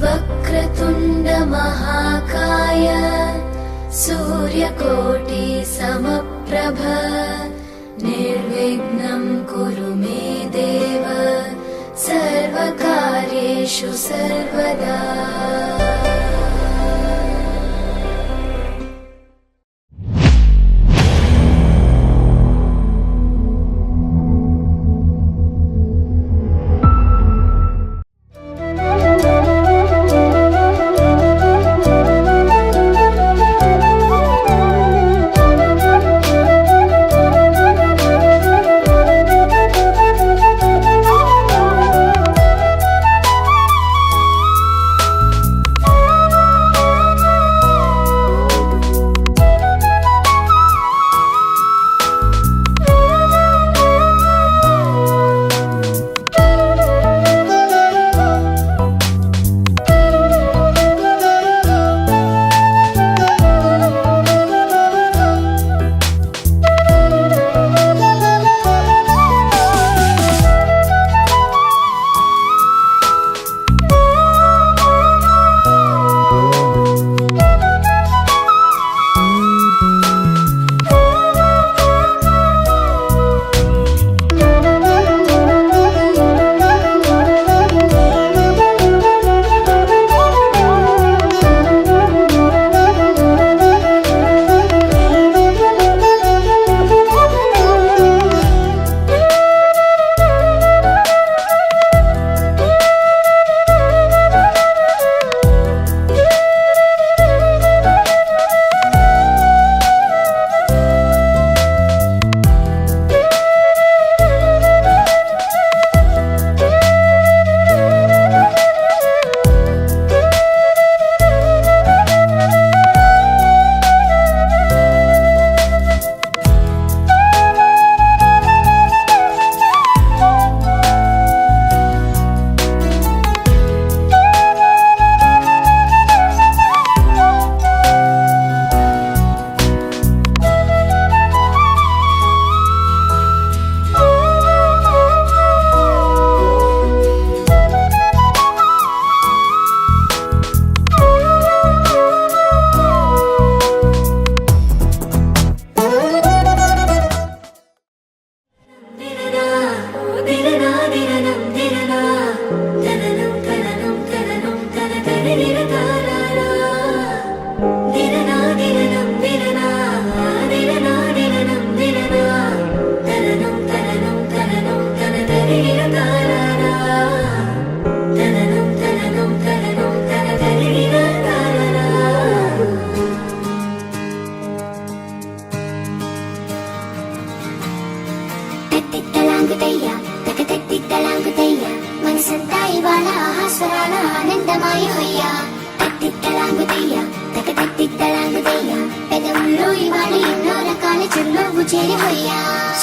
वक्रतुण्ड महाकाय सूर्यकोटि समप्रभ निर्विघ्नं कुरु मे देव सर्वकार्येषु सर्वदा।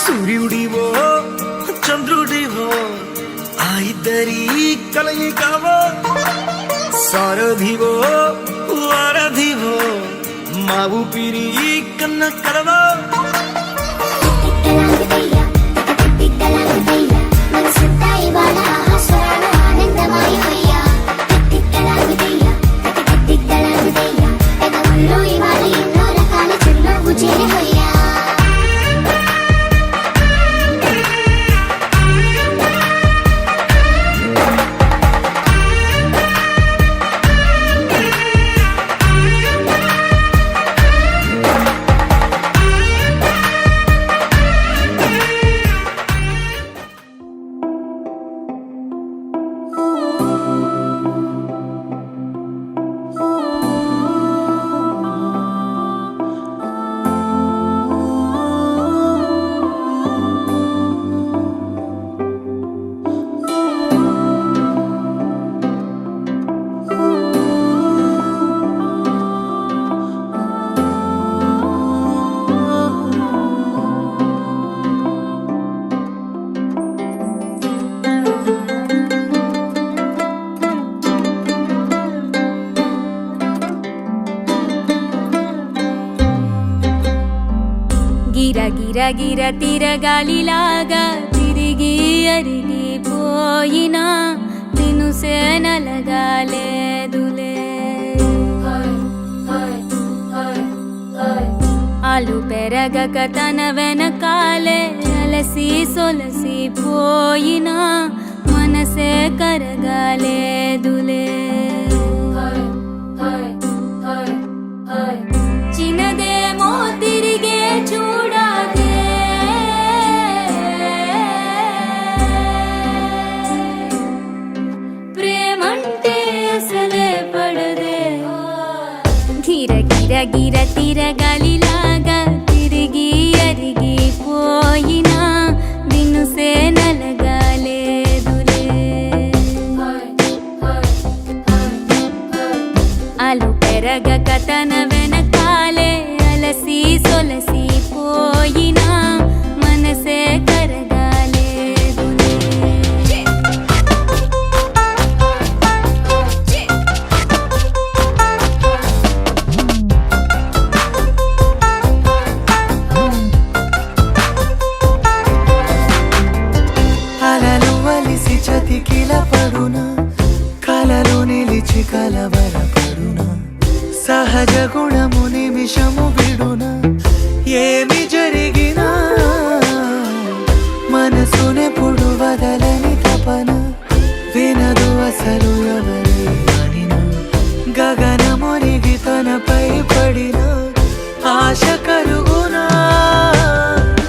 సూర్యుడివో చంద్రుడివో ఆ ఇద్దరి కలయికవో సారథివో వారధివో మా ఊపిరి కన్న కలవో గిరగిర తిరగాలిలాగా తిరిగి అరిగిపోయినా తినుసే నలగాలేదు. ఆలు పెరగక తన వెనకాలే అలసి సొలసి పోయినా మనసే కరగాలేదులే. చిన్నదేమో తిరిగే చూడాలే, ప్రేమంటే అసలే పడదే. గిర గిర గిర తిరగాలిలాగా తిరిగి అరిగిపోయినా వినుసే నలగాలేదులే. ఆలు పెరగక తన వెనకాలే అలసి సొలసి పోయినా మనసే కరగాలేదులే. అలలు వలిసి చతికిల పడునా, కలలో నిలిచి కలవరపడునా, సహజ గుణము నిమిషము విడునా. ఏమి జరిగినా మనసునెప్పుడు వదలని తపన, వినదు అసలు ఎవరి అనినా. గగనమునిగి తనపై పడిన ఆశ కలుగునా.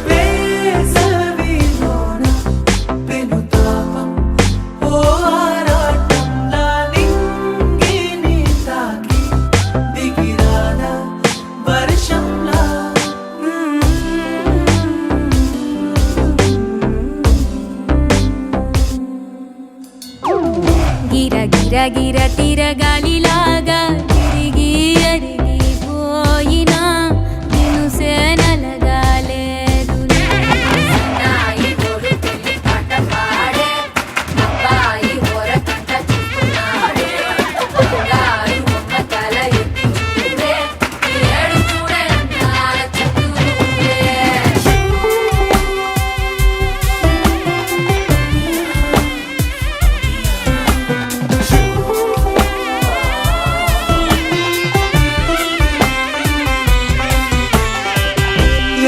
వేసవిలోన పెనుతాపం ఓ ఆరాటంలా నింగిని తాకి దిగిరాదా వర్షంలా. గిర గిర గిర తిరగాలిలాగా తిరిగి అరిగిపోయినా వినుసే నలగాలేదులే.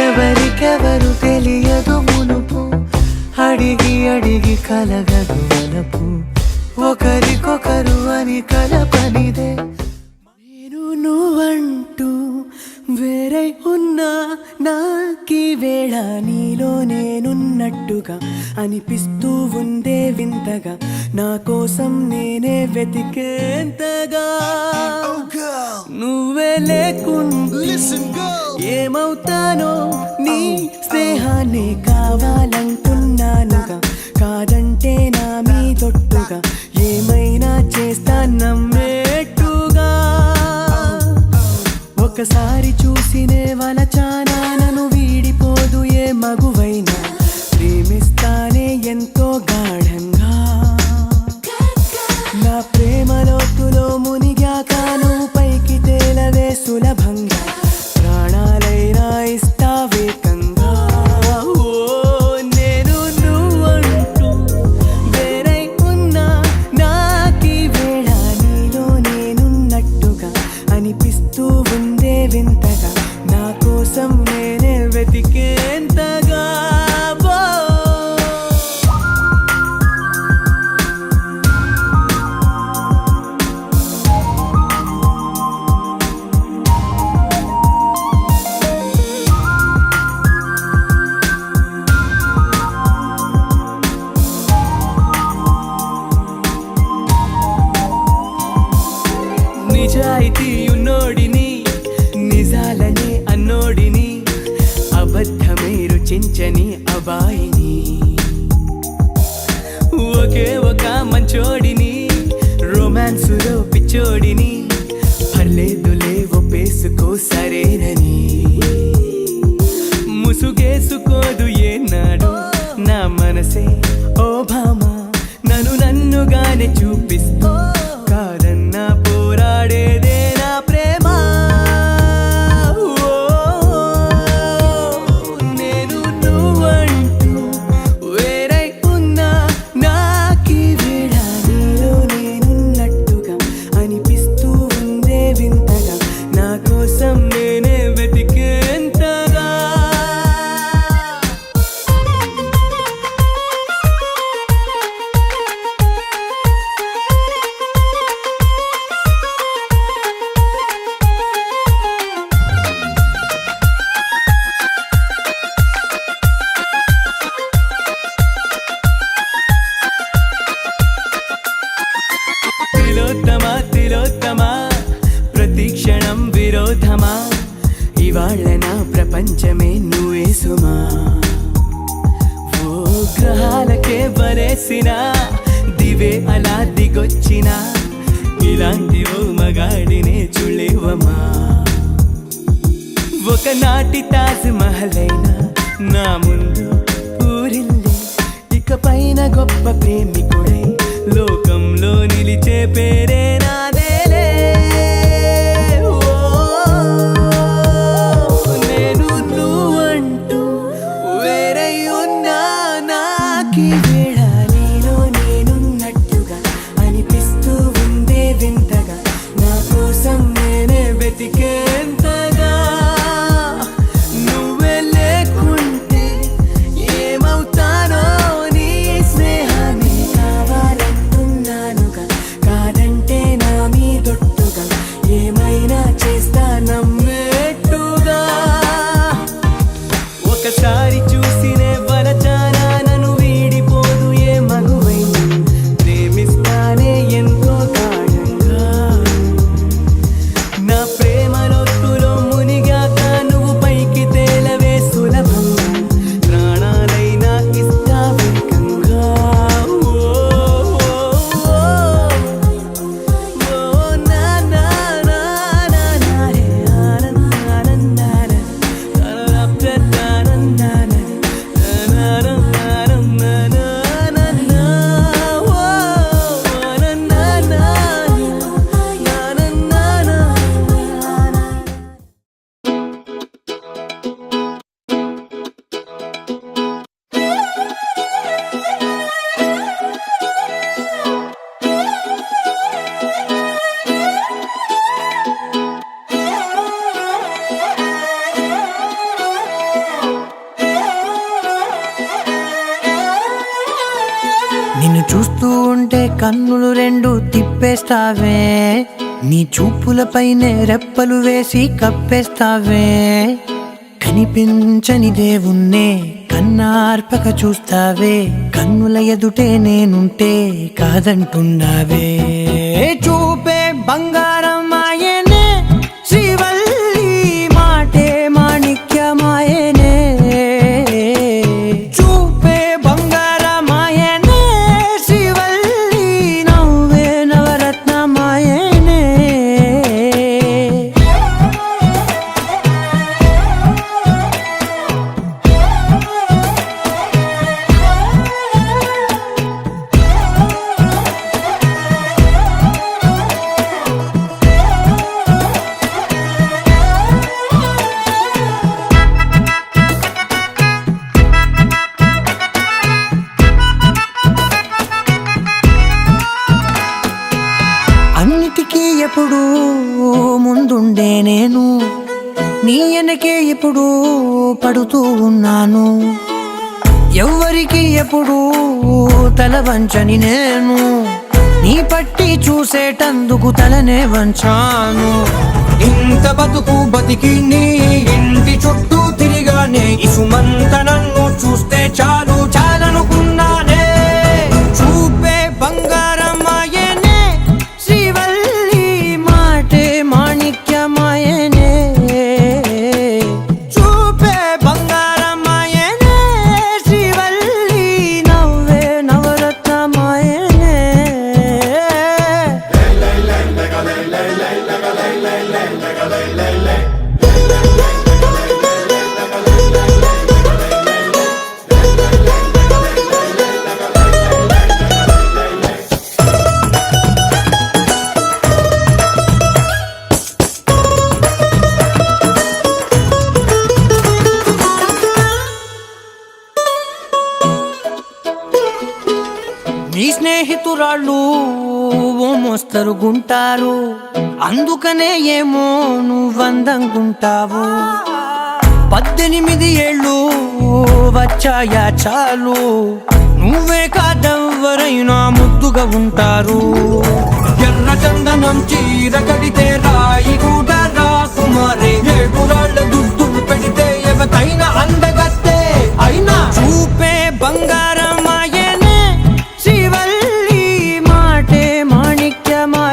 ఎవరికెవరు తెలియదు మునుపు, అడిగి అడిగి కలగదు వలపు. ఒకరికొకరు అని కలపనిదే. నేను నువ్వంటూ వేరే ఉన్నా నాకీ వేళ నీలో నేనున్నట్టుగా అనిపిస్తూ ఉందే వింతగా. నా కోసం నేనే వెతికేంతగా, నువ్వే లేకుండా ఏమవుతానో నీ స్నేహాన్ని కావాలంటున్నానుగా. కాదంటే నా మీదొట్టుగా ఏమైనా చేస్తా నమ్మేట్టుగా. ఒకసారి చూసినే వలచానా, నన్ను వీడిపోదు ఏ మగువైనా. ప్రేమిస్తానే ఎంతో గాఢంగా, నా ప్రేమ లోతులో మునిగాక నువ్వు పైకి తేలవే సులభంగా. ప్రాణాలైనా ఇస్తా వేకంగా. ఓ నేను నువ్వంటూ వేరై ఉన్నా నాకీ వేళ నీలో నేనున్నట్టుగా అనిపిస్తూ ఉందే వింతగా. నా కోసం నేనే వెతికేంతగా. నిజాయితీ ఉన్నోడిని, నిజాలనే అన్నోడిని, అబద్ధమే రుచించని అబాయిని. ఒకే ఒక మంచోడిని, రొమాన్సులో పిచ్చోడిని. పర్లేదులే ఒప్పేసుకో సరేనని. ముసుగేసుకోదు ఏనాడు నా మనసే ఓ భామ. నన్నుగానే చూపిస్తూ కాదన్నా పోరాడేదే నా ప్రేమ. నేను నువ్వంటూ వేరై ఉన్నా నాకీ వేళ నీలో నేనున్నట్టుగా అనిపిస్తూ ఉందే వింతగా. నా కోసం నేనే వెతికేంత తిలోత్తమా తిలోత్తమా ప్రతి క్షణం విరోధమా ఇవాళ నా ప్రపంచమే నువ్వే సుమా ఓ గ్రహాలకే వరేసిన దివే అలా దిగొచ్చిన ఇలాంటి ఓ మగాడినే చులేవమా ఒకనాటి తాజ్ మహల్ అయినా నా ముందు ఊరిల్లే ఇక పైన గొప్ప ప్రేమికుడై లోకంలో నిలిచే పేరే నాదేలే ఓ, నేను నువ్వంటూ వేరై ఉన్నా నాకి వేళ నీలో నేనున్నట్టుగా అనిపిస్తూ ఉందే వింతగా నా కోసం నేనే వెతికేంతగా నువ్వే లేకుంటే ఏమవుతానో నీ స్నేహమే కావాలంటున్నానుగా కాదంటే నా మీదొట్టుగా ఏమైనా చేస్తా నమ్మేట్టుగా ఒకసారి చూసినే వలచానా నన్ను వీడిపోదు ఏ మగువైనా ప్రేమిస్తానే ఎంతో గాఢంగా నా ప్రేమ లోతులో మునిగాక నువ్వు పైకి తేలవే సులభంగా ప్రాణాలైనా ఇస్తా వేగంగా ఓ, నా నా నా నా నా రే ఆనందానందాన నిన్ను చూస్తూ ఉంటే కన్నులు రెండు తిప్పేస్తావే నీ చూపులపైనే రెప్పలు వేసి కప్పేస్తావే కనిపించని దేవుణ్ణే కన్నార్పక చూస్తావే కన్నుల ఎదుటే నేనుంటే కాదంటున్నావే చూపే బంగారం ఆయనే శ్రీవల్లి మాటే మాణిక్యమాయనే చూపే బంగారమాయనే శ్రీవల్లి నవ్వే నవరత్నమాయనే అన్నిటికీ ఎప్పుడు ముందుండే నేను నీ వెనకే ఎప్పుడు పడుతూ ఉన్నాను ఎవ్వరికి ఎప్పుడు తల వంచని నేను నీ పట్టి చూసేటందుకు తలనే వంచాను ఇంత బతుకు బతికి నీ ఇంటి చుట్టూ తిరిగానే ఇసుమంత నన్ను చూస్తే చాలు చాలనుకున్నానే చూపే బంగారమాయనే శ్రీవల్లి మాటే మాణిక్యమాయనే చూపే బంగారమాయనే శ్రీవల్లి నవ్వే నవరత్నమాయనే నీ స్నేహితురాళ్ళు ఓ మోస్తరుగుంటారు అందుకనే ఏమో నువ్వందంగుంటావు 18 ఏళ్ళు వచ్చాయా చాలు నువ్వే కాదెవ్వరైనా ముద్దుగా ఉంటారు ఎర్ర చందనం చీర కడితే రాయి కూడా రాకుమారే 7 రాళ్ళ దుద్దులు పెడితే ఎవతైనా అందగత్తే అయినా చూపే బంగారమాయనే శ్రీవల్లి మాటే మాణిక్యమా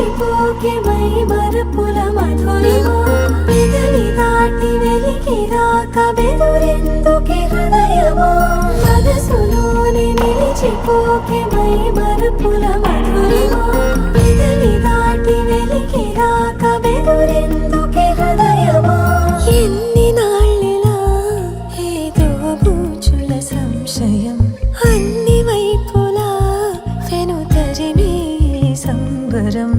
నిలిచిపోకే మై మరపుల మధురిమా పెదవి దాటి వెలికి రాక బెదురెందుకే హృదయమా మనసులోనే నిలిచిపోకే మై మరపుల మధురిమా పెదవి దాటి వెలికి రాక బెదురెందుకే హృదయమా ఎన్ని నాళ్ళిలా ఏదో బూచుల సంశయం అన్ని వైపులా వెనుతరిమే సంబరం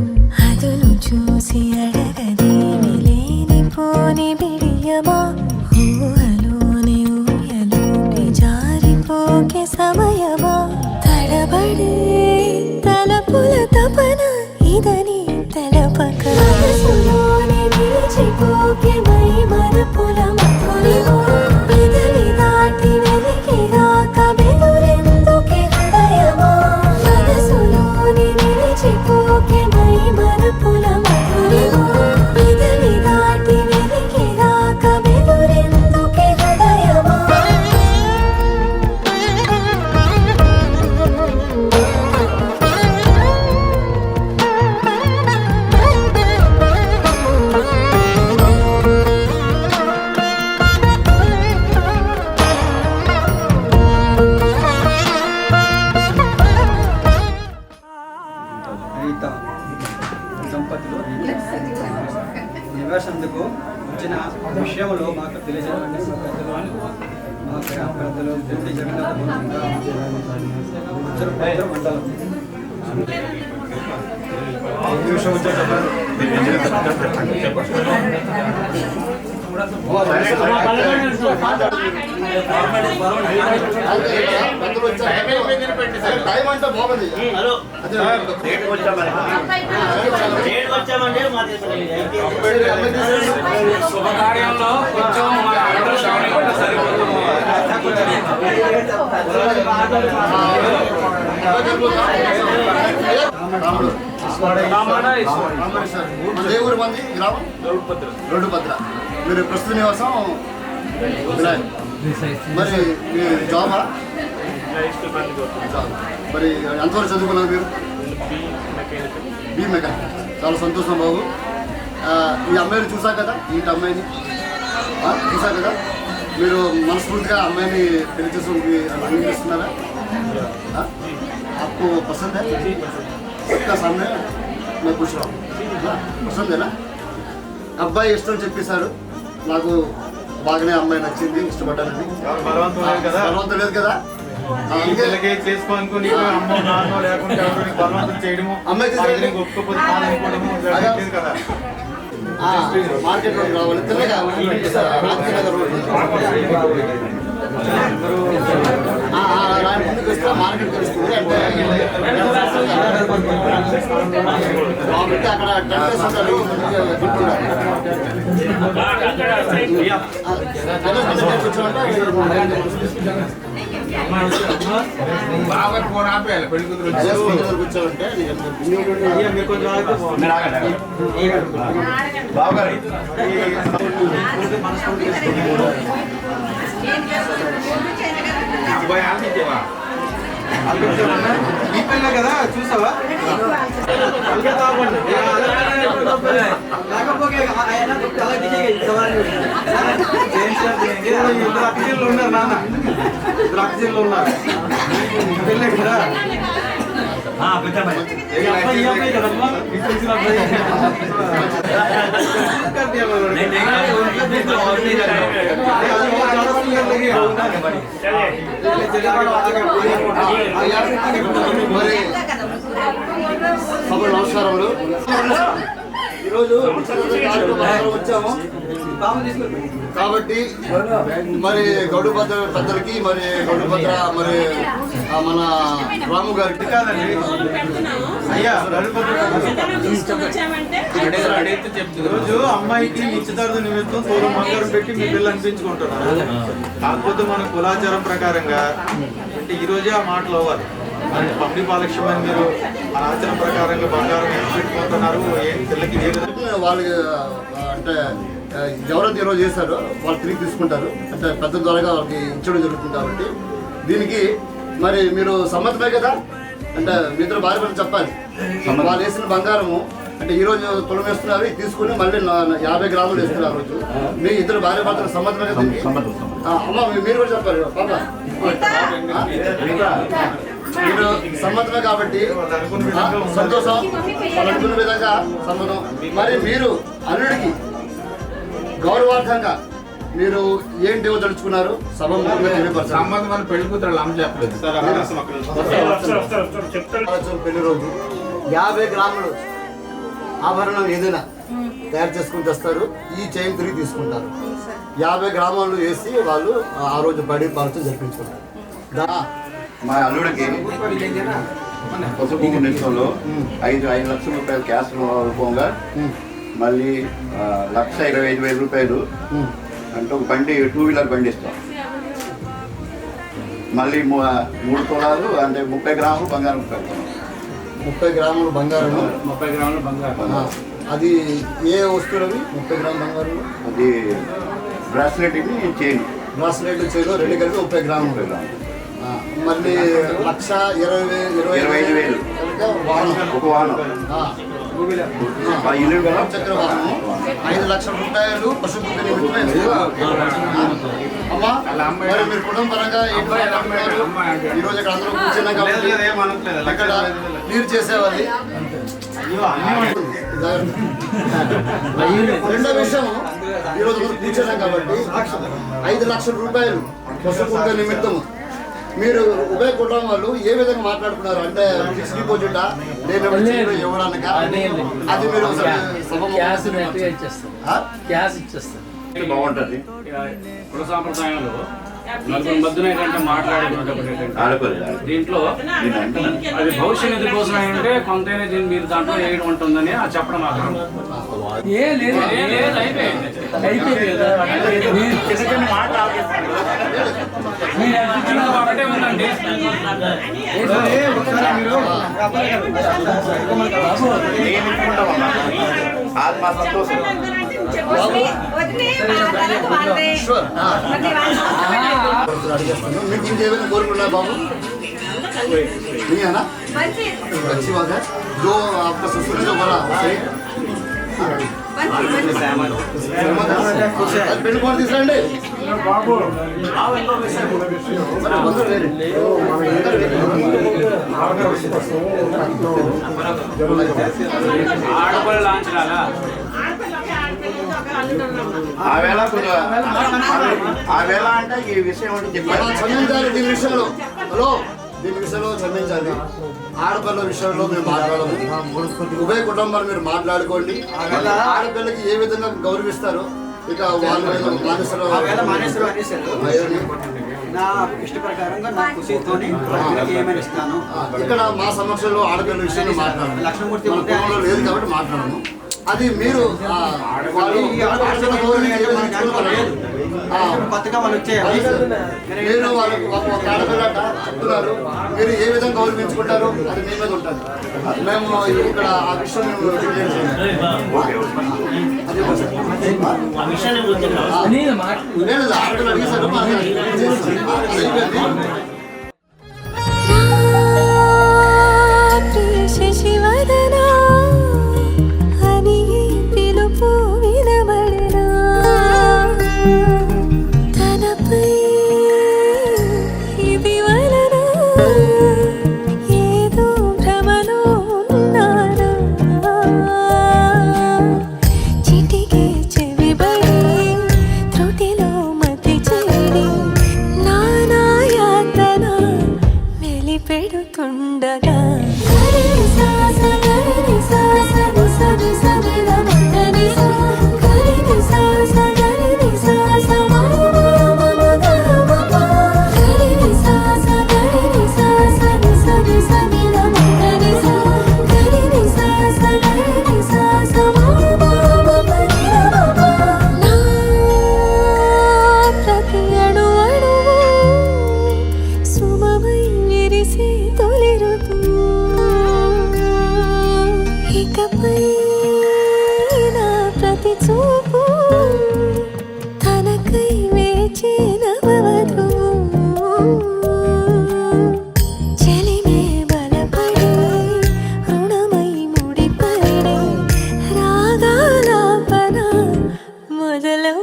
అదును చూసి అడగదేమి లేనిపోని బిడియమా ఊహలోని ఊయలోకి జారిపోకే సమయమా తడబడే తలపుల తపన ఇదని తెలపక మనసులోనే నిలిచిపోకే మై మరపుల మధురిమా పెదవి దాటి వెలికి రాక బెదురెందుకే హృదయమా మనసులోనే నిలిచిపోకే మై మరపుల మధురిమా పెదవి దాటి వెలికి రాక బెదురెందుకే హృదయమా రీత సంపత్తులు నివాసందుకు వచ్చిన విషయంలో మాకు తెలియజేయండి మా గ్రామ పెద్దలు పూర్తి జగన్నాథ ఉత్తరపత్ర మండలం టైం అంటే బాగుంది. శుభకార్యంలో కొంచెం మన ఆటో శ్రావణి కూడా సరిపోతుంది. ఏ ఊరు మంది గ్రామం? రోడ్డుపత్ర. మీరు ప్రస్తుత నివాసం వినాయక్. మరి మీ జాబా? మరి ఎంతవరకు చదువుకున్నారు మీరు? B mechanic. చాలా సంతోషం బాబు. ఈ అమ్మాయిని చూసా కదా, ఈ అమ్మాయిని చూసా కదా, మీరు మనస్ఫూర్తిగా అమ్మాయిని పెళ్లి చేసుకోవడానికి అంగీకరిస్తున్నారా? आपको पसंद है? सबका सामने मैं पूछ रहा हूँ, पसंद है ना? అబ్బాయి ఇష్టం చెప్పేశారు, నాకు బాగానే అమ్మాయి నచ్చింది, ఇష్టపడ్డానని. బలవంతం లేదు కదా, చేసుకోనుకుని అమ్మో నాన్నో లేకుంటే బలవంతం చేయడము, అమ్మాయి ఒప్పుకోకపోతే కాదనుకోవడము కదా. మార్కెట్లో రావాలి, తెల్లగా ముందుకు వస్తే మార్కెట్ తెలుస్తుంది. అంటే కాబట్టి అక్కడ 10 days ఉంటారు. కూర్చోంటే ఈ పిల్ల కదా చూసావా, ఇద్దరు అక్కజీలు ఉన్నారు నాన్న, ఇద్దరు అక్కజీలు ఉన్నారు. పిల్లే కదా నమస్కారములు. ఈరోజు వచ్చాము కాబట్టి మరి గౌడుభద్ర పెద్దలకి, మరి గౌడుభద్ర మరి మన రాము గారికి కాదండి అయ్యా, రోజు అమ్మాయికి నిశ్చితార్థ నిమిత్తం పూర్వం బంగారం పెట్టి మీ పిల్లలు అనిపించుకుంటున్నారు. కాకపోతే మన కులాచారం ప్రకారంగా అంటే ఈ రోజే ఆ మాటలు అవ్వాలి. పంపిణీ పాలక్ష్యమని మీరు మన ఆచారం ప్రకారంగా బంగారం ఎంత పెట్టుకుంటున్నారు, ఏం పిల్లకి వాళ్ళకి అంటే ఎవరైతే ఈరోజు చేశారో వాళ్ళు తిరిగి తీసుకుంటారు. అంటే పెద్ద ద్వారాగా వాళ్ళకి ఇచ్చడం జరుగుతుంది. కాబట్టి దీనికి మరి మీరు సమ్మతమే కదా, అంటే మీ ఇద్దరు భార్య చెప్పాలి. వాళ్ళు వేసిన బంగారము అంటే ఈ రోజు తులం వేస్తున్నారు, ఇది తీసుకుని మళ్ళీ 50 గ్రాములు వేస్తున్నారు. రోజు మీ ఇద్దరు భార్య భర్తలు సమ్మతమే కదా? అమ్మ మీరు కూడా చెప్పారు పాప, మీరు సమ్మతమే కాబట్టి సంతోషం, వాళ్ళు అనుకున్న విధంగా సమ్మతం. మరి మీరు అల్లుడికి గౌరవార్థంగా మీరు ఏంటి తలుచుకున్నారు సభ సంబంధం పెళ్లి కూతురు అమ్మ చెప్పలేదు. పెళ్లి రోజు 50 గ్రాములు ఆభరణం ఏదైనా తయారు చేసుకుని తెస్తారు. ఈ చైన్ తిరిగి తీసుకుంటారు. 50 గ్రాములు వేసి వాళ్ళు ఆ రోజు బడి పాలతో జరిపించుకుంటారు. మా అల్లుడికి పసుపు నిమిషంలో 5 లక్షల రూపాయలు క్యాష్ రూపంగా, మళ్ళీ 1,25,000 రూపాయలు అంటే ఒక బండి 2 వీలర్ బండి ఇస్తాం. మళ్ళీ 3 తులాలు అంటే 30 గ్రాములు బంగారం పెడతాం. 30 గ్రాములు బంగారం. 30 గ్రాములు బంగారం. అది ఏ వస్తువులు అవి? 30 గ్రాముల బంగారం. అది బ్రాస్లెట్ చైన్. బ్రాస్లెట్ చైన్ 2 కలిపి 30 గ్రాములు. మళ్ళీ 1,25,000 ఒక వాహనం. చక్ర వాహనం 5 లక్షల రూపాయలు పశువు అమ్మా. మరి మీరు కుటుంబ పరంగా ఈ రోజు ఇక్కడ అందరూ కూర్చున్నాం కాబట్టి ఇక్కడ క్లియర్ చేసేవాళ్ళు. రెండో విషయం, ఈరోజు మనం కూర్చున్నాం కాబట్టి 5 లక్షల రూపాయలు పశువు నిమిత్తం మీరు ఉభయ కుటుంబం వాళ్ళు ఏ విధంగా మాట్లాడుకున్నారు? అంటే ఫిక్స్ డిపాజిటా లేదంటే ఇవ్వడానిక? అది మీరు క్యాష్ ఇచ్చేస్తారు. బాగుంటుంది. కుల సాంప్రదాయంలో నలుగురు మధ్యన ఏంటంటే మాట్లాడుకునేటప్పుడు దీంట్లో అది భవిష్య నిధి కోసం ఏంటంటే కొంతైనా దీన్ని మీరు దాంట్లో వేయడం ఉంటుందని అది చెప్పడం మాత్రం ఒకటే ఉందండి. ఆత్మ సంతోషం. మీకు ఇంకేమైనా కోరుకున్నా బాబు? ना अच्छी बात है जो आपका ससुर है जो बड़ा सही పెళ్లి కూడా తీసుకురండి బాబు. ఆడపల్లి లాంఛనాలా ఆవేళ అంటే ఈ విషయం క్షమించాలి దీని విషయంలో. హలో దీని విషయంలో క్షమించాలి. ఆడపిల్ల విషయంలో మేము మాట్లాడము. ఉభయ కుటుంబాలు మీరు మాట్లాడుకోండి. ఆడపిల్లకి ఏ విధంగా గౌరవిస్తారు ఇక వాళ్ళు నా ఇష్ట ప్రకారంగా నా ఖుషీతోని ఏమైనా ఇస్తాను. ఇక్కడ మా సమక్షంలో ఆడపిల్ల విషయంలో మాట్లాడాలి. లక్ష్మణమూర్తి లేదు కాబట్టి మాట్లాడము. అది మీరు కొత్తగా వాళ్ళు వచ్చేయాలి. మీరు వాళ్ళకి ఒక ఆడపిల్ల చెప్తున్నారు, మీరు ఏ విధంగా గౌరవించుకుంటారు అది మీ మీద ఉంటుంది. మేము ఇక్కడ ఆ విషయం లేదు ఆడపిల్ల అడిగేసారు. శశివదనా అని పిలుపు వినబడనా తనపై ఇది వలన ఏదో భ్రమలో ఉన్నానా చిటికే చెవిబడి త్రుటిలో మతి చెడి నానా యాత్ర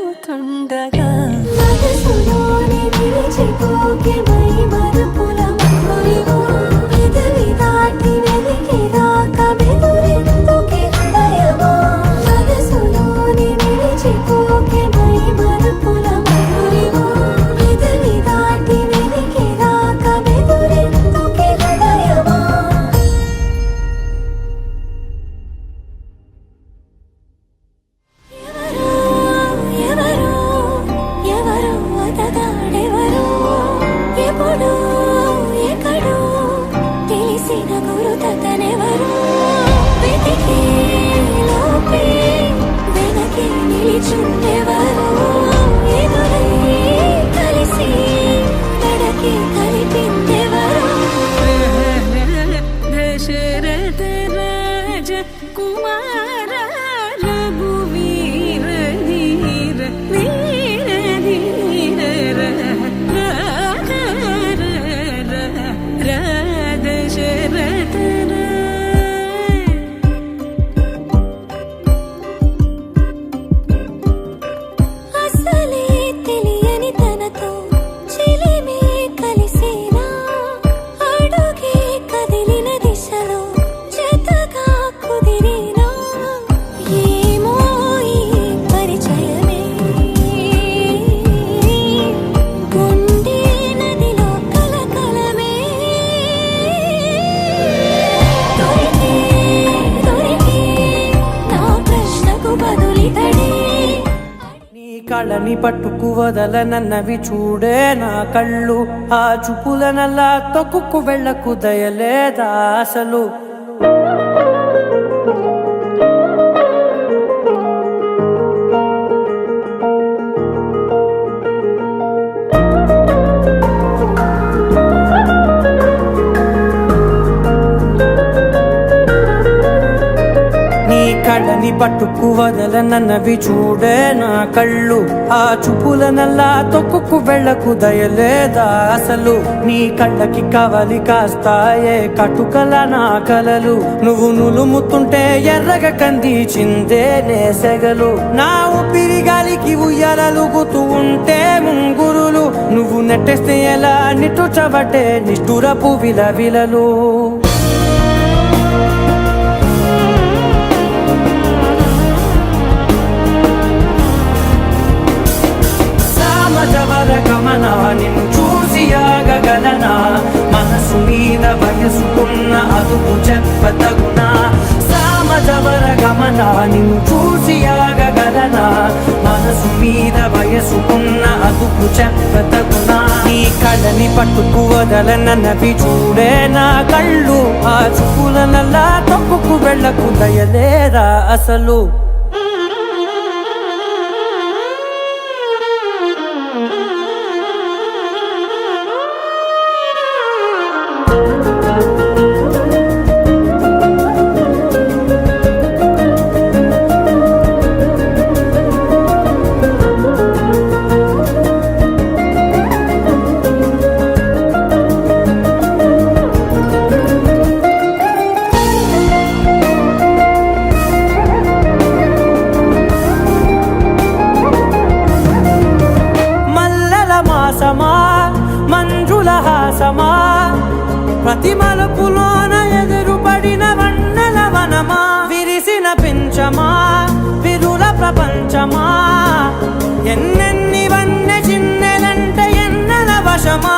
అవుతుండగా మనసులోని నిలిచిపోకే మై మరుపుల మధురిమో పెదవి దాటి వెలికి రాక వెలురెందుకే హృదయమా మనసులోని నిలిచిపోకే మై మరుపుల మధురిమో పెదవి దాటి వెలికి రాక వెలురెందుకే హృదయమా ఎవరో ఎవరో అతగాడెవరో ఎప్పుడో ఎక్కడో తెలిసిన గురుతనెవరో వెతికే లోపే వెనకే నిలిచుండెవరో ఎదురై కలిసి నడకే కలిపిందెవరో దశరథ రాజ కుమార రఘువీర ధీర వీర ధీర దశరథ అసలే తెలియని తనతో చెలిమే కలిసేనా అడుగే కదిలిన దిశలో జతగా కుదిరేనా ఏమో ఈ పరిచయమే గుండె నదిలో కలకలమే దొరికే దొరికే నా ప్రశ్నకు బదులితడే నీ కళ్ళని పట్టుకు వదలనన్నవి చూడే నా కళ్ళు ఆ చూపులనల్లా తొక్కుకు వెళ్ళకు దయలేదా అసలు నీ కళ్ళని పట్టుకు వదలనన్నవి చూడే నా కళ్ళు ఆ చూపులనల్లా తొక్కుకు వెళ్ళకు దయలేదా అసలు నీ కళ్ళకి కవలి కాస్తాయే కటుకల నా కలలు నువ్వు నులుముతుంటే ఎర్రగా కందిచిందే నేసెగలు నా ఊపిరి గాలికి ఉయ్యాలలుగుతూ ఉంటే ముంగురులు నువ్వు నెట్టేస్తే ఎలా నిట్టుచబట్టే నిష్ఠురపు విలవిలలు సామజవర గమన నిన్ను చూసి ఆగగలనా మనసు మీద వయసుకున్న అదుపు చెప్పతగునా సామజవర గమన నిన్ను చూసి ఆగగలనా మనసు మీద వయసుకున్న అదుపు చెప్పతగునా నీ కళ్ళని పట్టుకు వదలనన్నవి చూడే నా కళ్ళు ఆ చూపులనల్లా తొక్కుకు వెళ్ళకు దయలేరా అసలు మంజుల హాసమా ప్రతి మలుపులోన ఎదురుపడిన వన్నెల వనమా విరిసిన పించమా విరుల ప్రపంచమా ఎన్నెన్ని వన్నె చిన్నెలంటే ఎన్నెల వశమా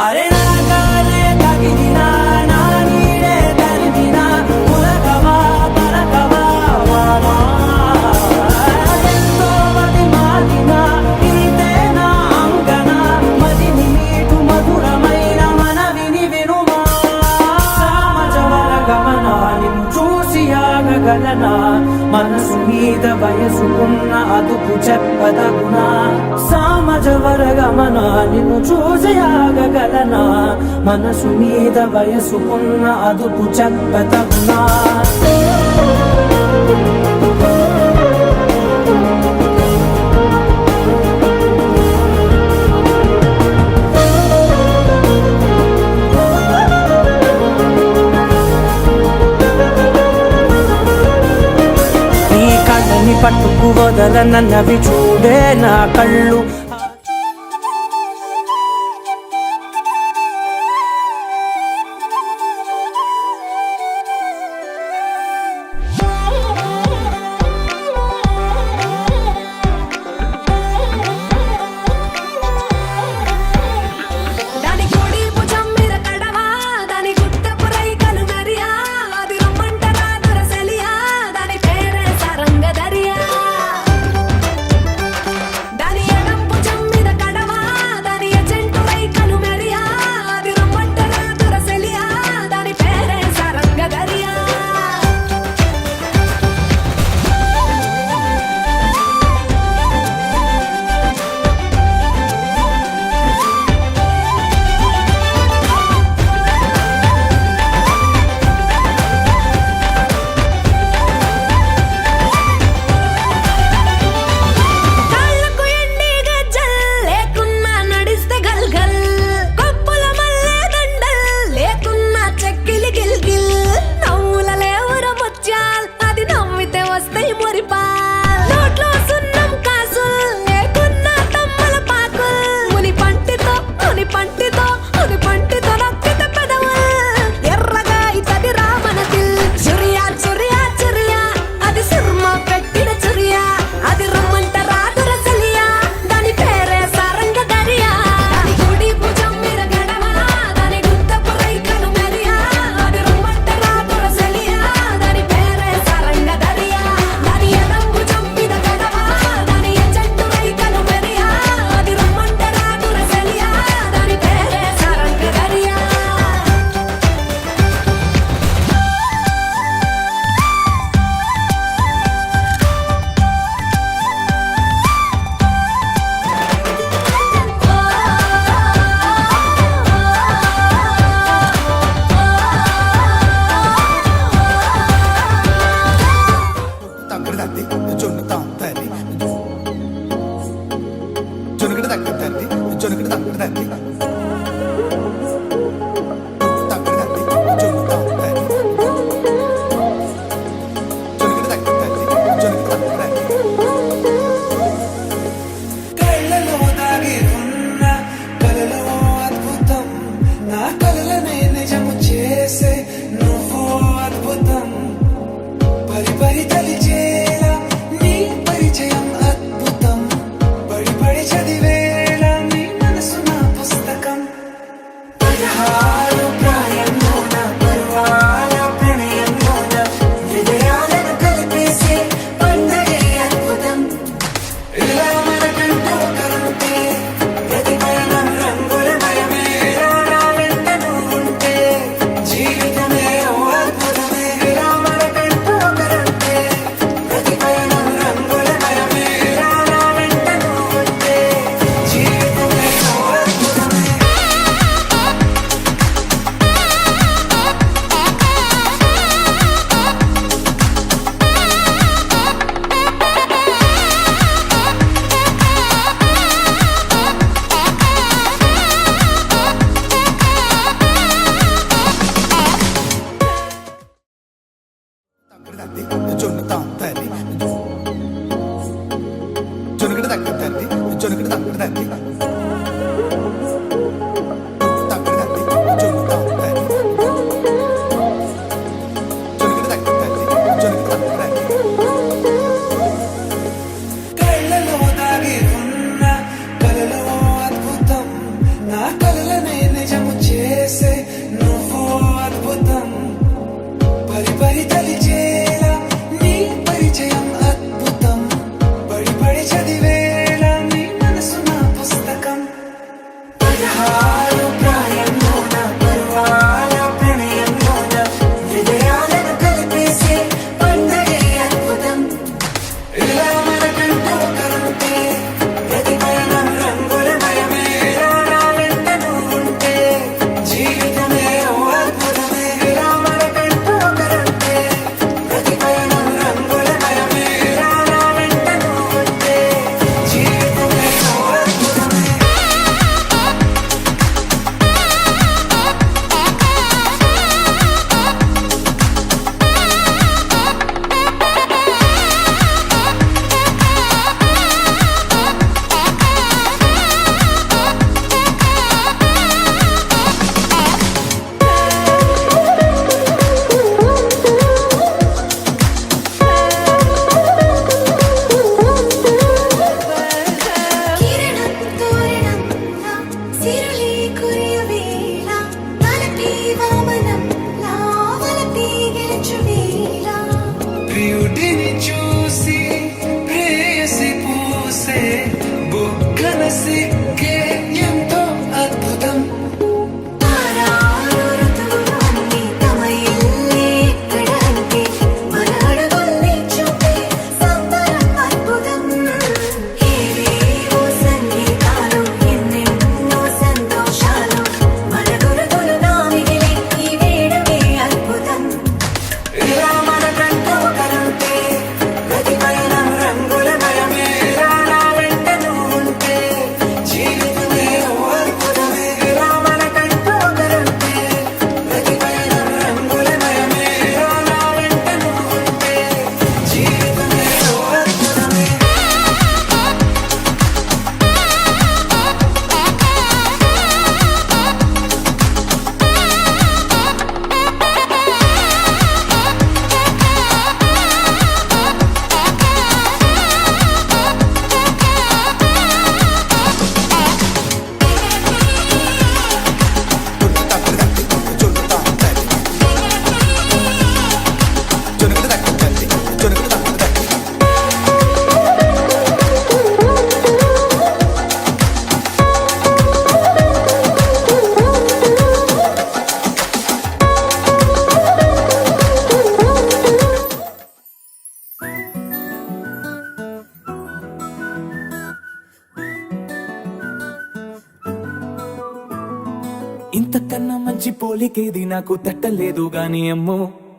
అరే నాగాలే తగిలినా నా నీడే తరిమినా పులకవా పలకవా వామా ఎంతో మది మాదినా ఇంతే నా అంగన మదిని నీటు మధురమైన మనవిని వినుమా సామజవర గమన నిన్ను చూసి ఆగగలనా మనసు మీద వయసుకున్న అదుపు చెప్పదగునా సామజవర గమన నిన్ను చూసి ఆగగలనా మనసు మీద వయసుకున్న అదుపు చెప్పదగునా పట్టుకు వదలనన్నవి చూడ చూడే నా కళ్ళు. దాని కొడి భుజం మీద కడవా దాని గుట్టపు రైకలు మెరియా అది రమ్మంటరా దొరసెలియా దాని పేరే సరంగదరియా దాని ఎడం భుజం మీద కడవా దాని ఎజెంటు రైకలు మెరియా అది రమ్మంటరా దొరసెలియా దాని పేరే సరంగదరియా కాళ్ళకు ఎండి గజ్జల్ లేకున్నా నడిస్తే గల్గల్ కొప్పుల మల్లె దండల్ లేకున్నా చెక్కిలి గిల్గిల్ నవ్వుల లేవుర ముత్యాల్ అది నవ్వితే వస్తాయి మురిపాల్ నోట్లో సున్నం కాసుల్ లేకున్నా తమ్మల పాకుల్ ముని పంటితో నొక్కితే పెదవుల్ ఎర్రగా ఇతది రామనదిల్ చురియా చురియా చురియా అది సిర్మ పెట్టిన చురియా అది రమ్మంట రాదురసలియా దాని పేరే సారంగదరియా దాని గుడి భుజం మీద గడవా దాని గుత్తపు రైకలు మెరియా అది రమ్మంట రాదురసలియా దాని పేరే సారంగదరియా దాని ఎడం భుజం మీద గడవా దాని ఎజెంటు రైకలు మెరియా అది రమ్మంట రాదురసలియా దాని పేరే సారంగదరియా తగ్గడదండి జొన్నుతాం తల్లి జొనుకటి తగ్గదండి జొనుకటి తగ్గదండి తగ్గడదండి జొన్నుతాం తల్లి జొనుకటి తగ్గదండి జొనుకటి తగ్గదండి కళ్ళలో దాగి ఉన్న కలలో అద్భుతం నా కలలనే నిజము చేసే నువ్వు అద్భుతం పరి పరి తలిచేలా నీ పరిచయం అద్భుతం పడి పడి చదివేళ నీ మనసు నా పుస్తకం 16 ప్రాయంలోన పరువాల ప్రణయంలోన హృదయాలను కలిపేసే పండగే అద్భుతం ఇలా మనకంటూ కరుంటే ప్రతి పయనం రంగుల మయమే నా వెంట నువ్వుంటే జీవితమే ఓ అద్భుతమే ఇలా మనకంటూ కరుంటే ప్రతి పయనం రంగుల మయమే నా వెంట నువ్వుంటే జీవితమే ఓ అద్భుతమే తగ్గడదండి జొన్నుతాం తల్లి జొనుకటి తగ్గదండి జొనుకటి తగ్గదండి తగ్గడదండి జొన్నుతాం తల్లి జొనుకటి తగ్గదండి జొనుకటి తగ్గదండి కళ్ళలో దాగి ఉన్న కలలో అద్భుతం నా కలలనే నిజము చేసే నువ్వు అద్భుతం పరి పరి తలిచేలా నీ పరిచయం అద్భుతం పడి పడి చదివేళ నీ మనసు నా పుస్తకం సిక్కే ఎంతో అద్భుతం. ఇలా మనకంటూ ఒకరుంటే ప్రతి పయనం రంగుల మయమే. ఇలా నా వెంట నువ్వుంటే జీవితమే ఓ అద్భుతమే. ఇలా మనకంటూ ఒకరుంటే ప్రతి పయనం రంగుల మయమే. ఇలా నా వెంట నువ్వుంటే జీవితమే ఓ అద్భుతమే. ఇంతకన్నా మంచి పోలికేది నాకు తట్టలేదు గాని అమ్మో.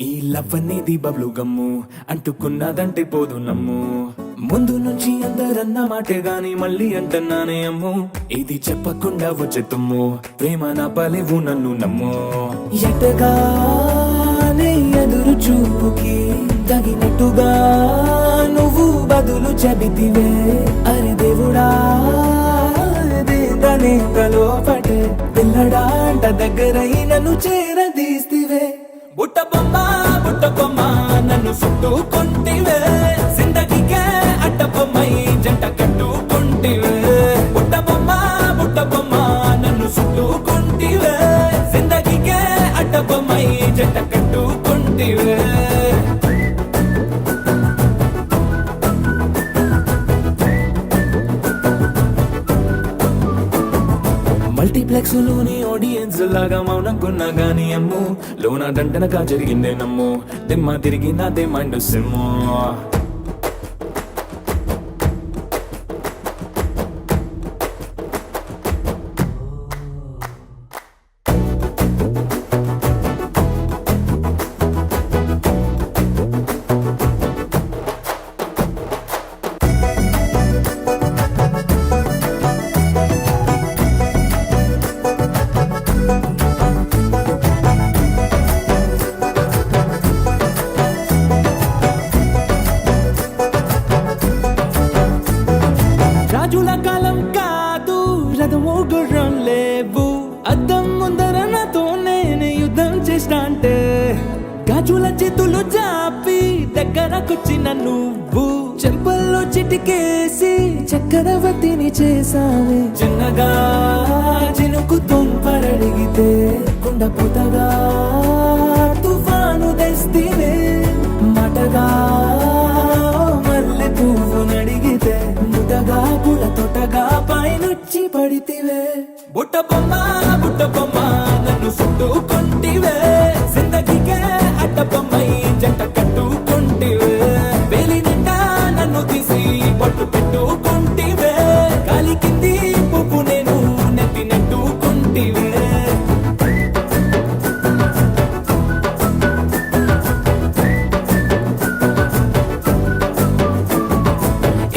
ఈ లవ్ అనేది బబ్లు గమ్ము, అంటుకున్నదంటే పోదు నమ్ము. ముందు నుంచి అందరన్న మాటే గాని మళ్ళీ అంటున్నానే అమ్ము. ఇది చెప్పకుండా వచ్చే తుమ్ము, ప్రేమ నా పలేవు నన్ను నమ్ము. ఎటగానే ఎదురు చూపుకి తగినట్టుగా నువ్వు బదులు చెబితివే. అరే దేవుడా తనే లోపటే పిల్లడా అంట దగ్గరై నన్ను చేరదీస్తివే. బుట్ట బొమ్మ నన్ను చుట్టుకుంటివే. జిందగీకే అడ్డ బొమ్మై జంట కట్టుకుంటివే. బుట్ట బొమ్మ నన్ను చుట్టుకుంటివే. జిందగీకే అడ్డ బొమ్మై జంట కట్టుకుంటివే. మల్టీప్లెక్స్ లోని ఆడియన్స్ లాగా మౌనంకున్నా గానీ అమ్ము. లోన దండనగా జరిగిందే నమ్ము, దిమ్మ తిరిగి నాదే మైండ్ సిమ్ము. రాజుల కాలం కాదు, రథము గుర్రం లేవు. అద్దం ముందర నాతో నేనే యుద్ధం చేస్తా అంటే గాజుల చేతులు జాపి దగ్గరకొచ్చిన నువ్వు చెంపల్లో చిటికేసి చక్రవర్తిని చేసావే. చిన్నగా చినుకు తుంపరడిగితే కుండపోతగా తుఫాను తెస్తివే. మాటగా మల్లె పువ్వు నడిగితే ముదగా పుల తోటగా పైనొచ్చి పడితివే. బుట్ట బొమ్మ నన్ను చుట్టుకుంటివే. జిందగీకే అడ్డ బొమ్మై జంట కట్టుకుంటివే. వేలి నిండా నన్ను తీసి పట్టు పెట్టుకుంటివే. కాలి కింది పువ్వు నేను నెత్తి నెట్టుకుంటివే.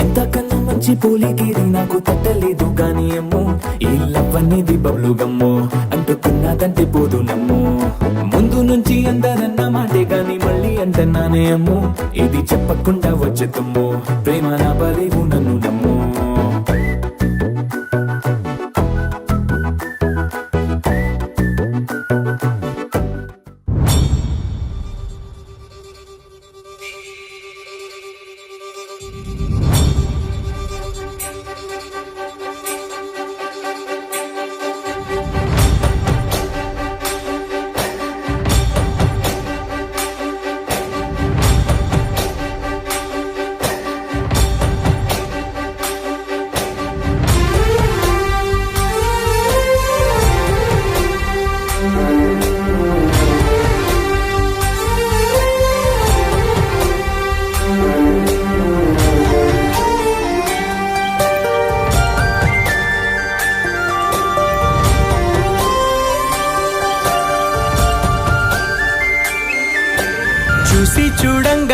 ఎంతకన్నా మంచి పోలికేది నాకు తట్టలేదు గాని అమ్ము. ఈ లవ్ అనేది బబ్లు గమ్ము, అంటుకున్నదంటే పోదు నమ్ము. ముందు నుంచి అందరన్న మాటే గాని మళ్ళీ అంటున్నానే అమ్ము. ఇది చెప్పకుండా వచ్చే తుమ్ము, ప్రేమ నా బలేవు నన్ను నమ్ము.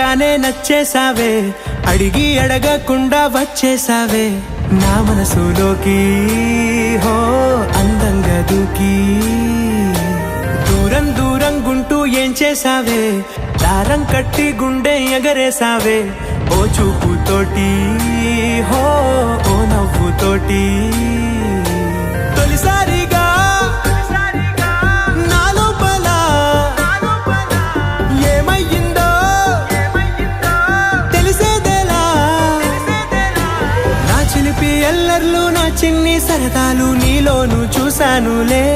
చూడగానే నచ్చేసావే, అడిగి అడగకుండా వచ్చేసావే నా మనసులోకి, హో అందంగా దూకి. దూరం దూరం గుంటూ ఏం చేసావే, దారం కట్టి గుండె ఎగరేసావే ఓ చూపుతోటి, హో ఓ నవ్వుతోటి. తొలిసారిగా నా లోపల ఏమయ్యిందో తెలిసేదేలా. నా చిలిపి ఎల్లర్లు నా చిన్ని సరదాలు నీలోను చూశానులే.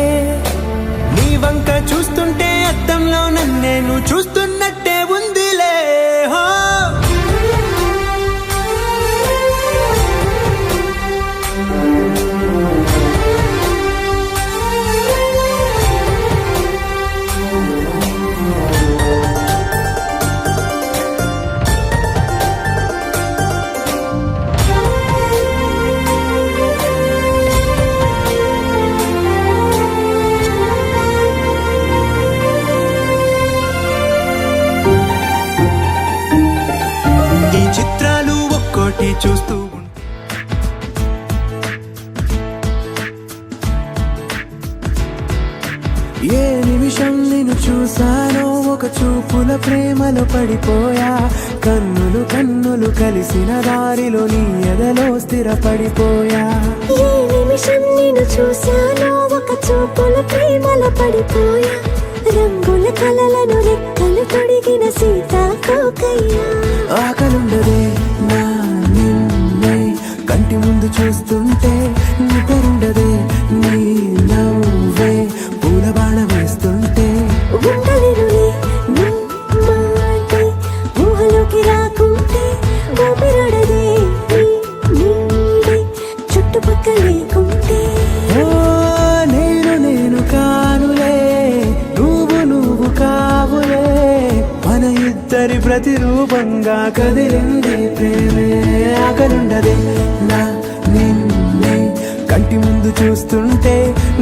నీ వంక చూస్తుంటే అద్దంలో నన్నేను చూస్తున్నట్టే ఉందిలే. హో ఈ చిత్రాలు ఒక్కోటి చూస్తూ ఏ నిమిషం నిన్ను చూసానో ఒక చూపుల ప్రేమలో పడిపోయా. కన్నులు కన్నులు కలిసిన దారిలో నీ ఎదలో స్థిరపడిపోయా. ఏ నిమిషం నిన్ను చూశానో ఒక చూపుల ప్రేమలో పడిపోయా. రంగుల కలలను రెక్కలు తొడిగిన సీతాకోకయ్యా. ఆకలుండదే నా నిన్నే కంటి ముందు చూస్తుంటే, నిద్రుండదే నీ నవ్వే పూల బాణ వేస్తుంటే. ఉండలేనులే నీ మాటే ఊహలోకి రాకుంటే, ఊపిరాడదే నీ నీడే చుట్టుపక్కల లేకుంటే. ఓ నేను నేను కానులే, నువ్వు నువ్వు కావులే, మన ఇద్దరి ప్రతిరూపంగా కదిలింది ప్రేమే. ఆకలుండదే నా నిన్నే కంటి ముందు చూస్తుంటే,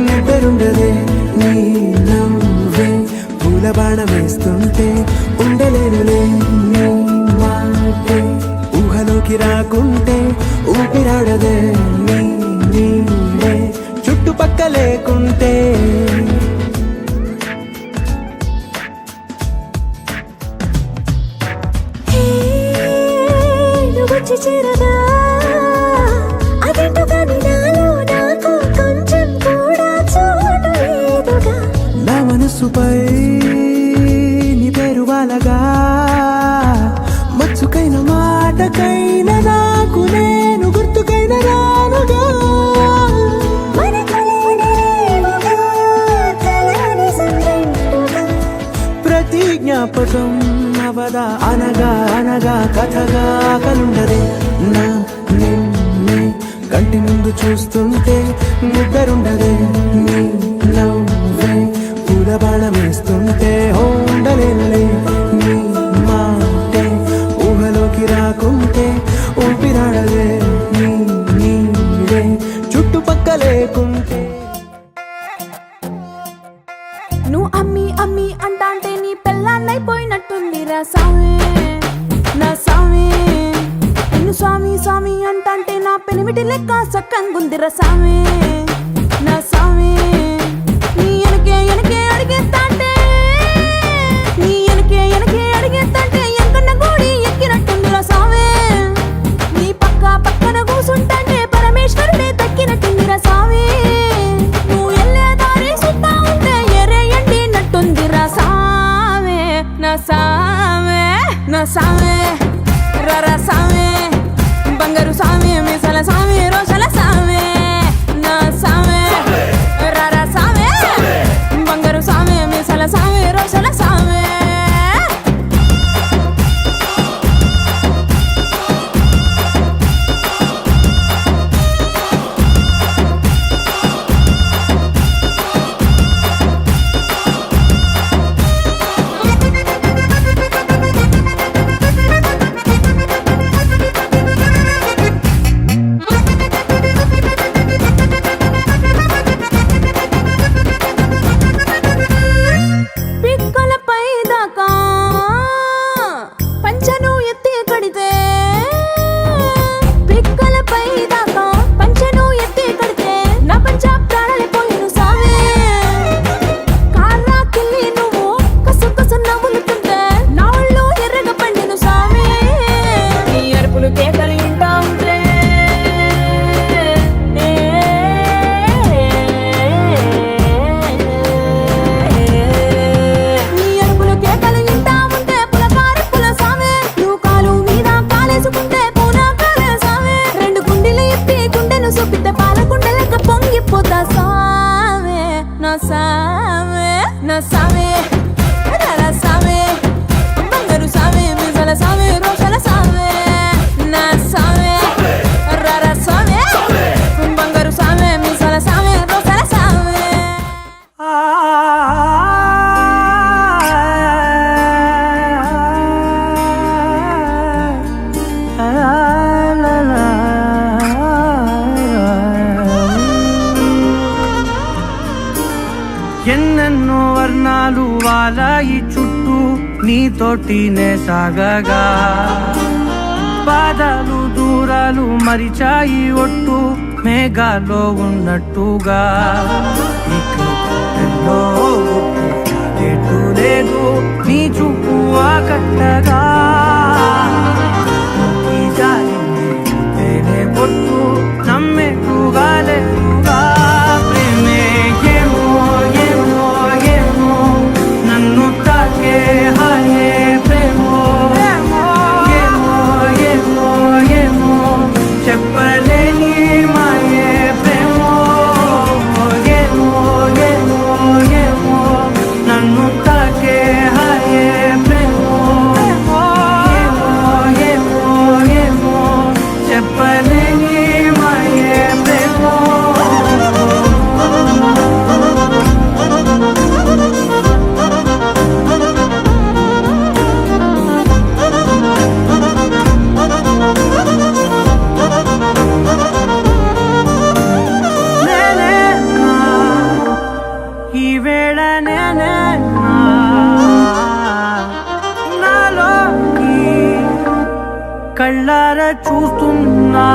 నిద్రుండదే నీ నవ్వే పూల బాణ వేస్తుంటే. ఉండలేనులే నీ మాటే ఊహలోకి రాకుంటే, ఊపిరాడదే నీ నీడే చుట్టుపక్క లేకుంటే. హే, నువ్వు వచ్చి చేరగా అదేంటో కానీ నాలో నాకు కొంచెం కూడా చోటు లేదుగా. నా మనసుపై నీ పేరు వాలగా, మచ్చుకైన మాటకైన నాకు నేను గుర్తుకైన రానుగా. మన కలవడేవుగా, కలని సంరెండుగా. ప్రతి జ్ఞాపకం అవదా అనగా అనగా కథగా. కలుండదే నా నిన్నే కంటి ముందు చూస్తుంటే, నిద్రుండదే నీ నవ్వే పూల బాణ వేస్తుంటే. ఉండలేనులే నీ మాటే ఊహలోకి రాకుంటే, ఊపిరాడదే నీ నీడే చుట్టుపక్క లేకుంటే. నువ్వు అమ్మి అమ్మి అంటాంటే నీ పెళ్ళాన్నైపోయినట్టుంది రా సామి, నా సామి. నిన్ను స్వామి స్వామి అంటాంటే నా పెనిమిటి లెక్క సక్కంగుందిరా సామి, నా సామి. నీ ఎనకే ఎనకే అడిగేస్తాంటే, నీ ఎనకే ఎనకే అడిగేస్తాంటే ఎంకన్న గూడి ఎక్కినట్టుందిరా సామి. నీ పక్క పక్కన కూసుంటాంటే పరమేశ్వరుడే తక్కినట్టుందిరా సామి. నువ్వు ఎల్లే దారి సుత్తా ఉంటే ఎరే ఎండినట్టుందిరా సామి, నా సామి, నా సామి. రరా సామి, బంగారు సామి, మీసల సామి, రోషల సామి, నా సామి. పోతా సామే నా సామే నా సామే రర సామే బంగారు సామే మిజల సామే రోషల సామే నా సామే రర సామే బంగారు సామే మిజల సామే రోషల సామే ఎన్నెన్నో వర్ణాలు వాలాయి చుట్టూ నీతోటినే సాగగా పాదాలు దూరాలు మరిచాయి ఒట్టు మేఘాలో ఉన్నట్టుగా ఇక గుండెల్లో గుట్టు లేదు నీ చూపు ఆకట్టగా ఈ జాలింది తేనే పొట్టు నమ్మేట్టుగా లేదుగా ప్రేమే ఏమో ఏమో ఏమో నన్ను తాకే హాయే ప్రేమో ఏమో ఏమో ఏమో చెప్పలేని మాయే ప్రేమో ఏమో ఏమో ఏమో నన్ను తాకే హాయే ప్రేమో ఏమో ఏమో ఏమో చెప్పలేని మాయే ప్రేమో నేనేనా ఈ వేళ నేనేనా నాలోకి కళ్ళారా చూస్తున్నా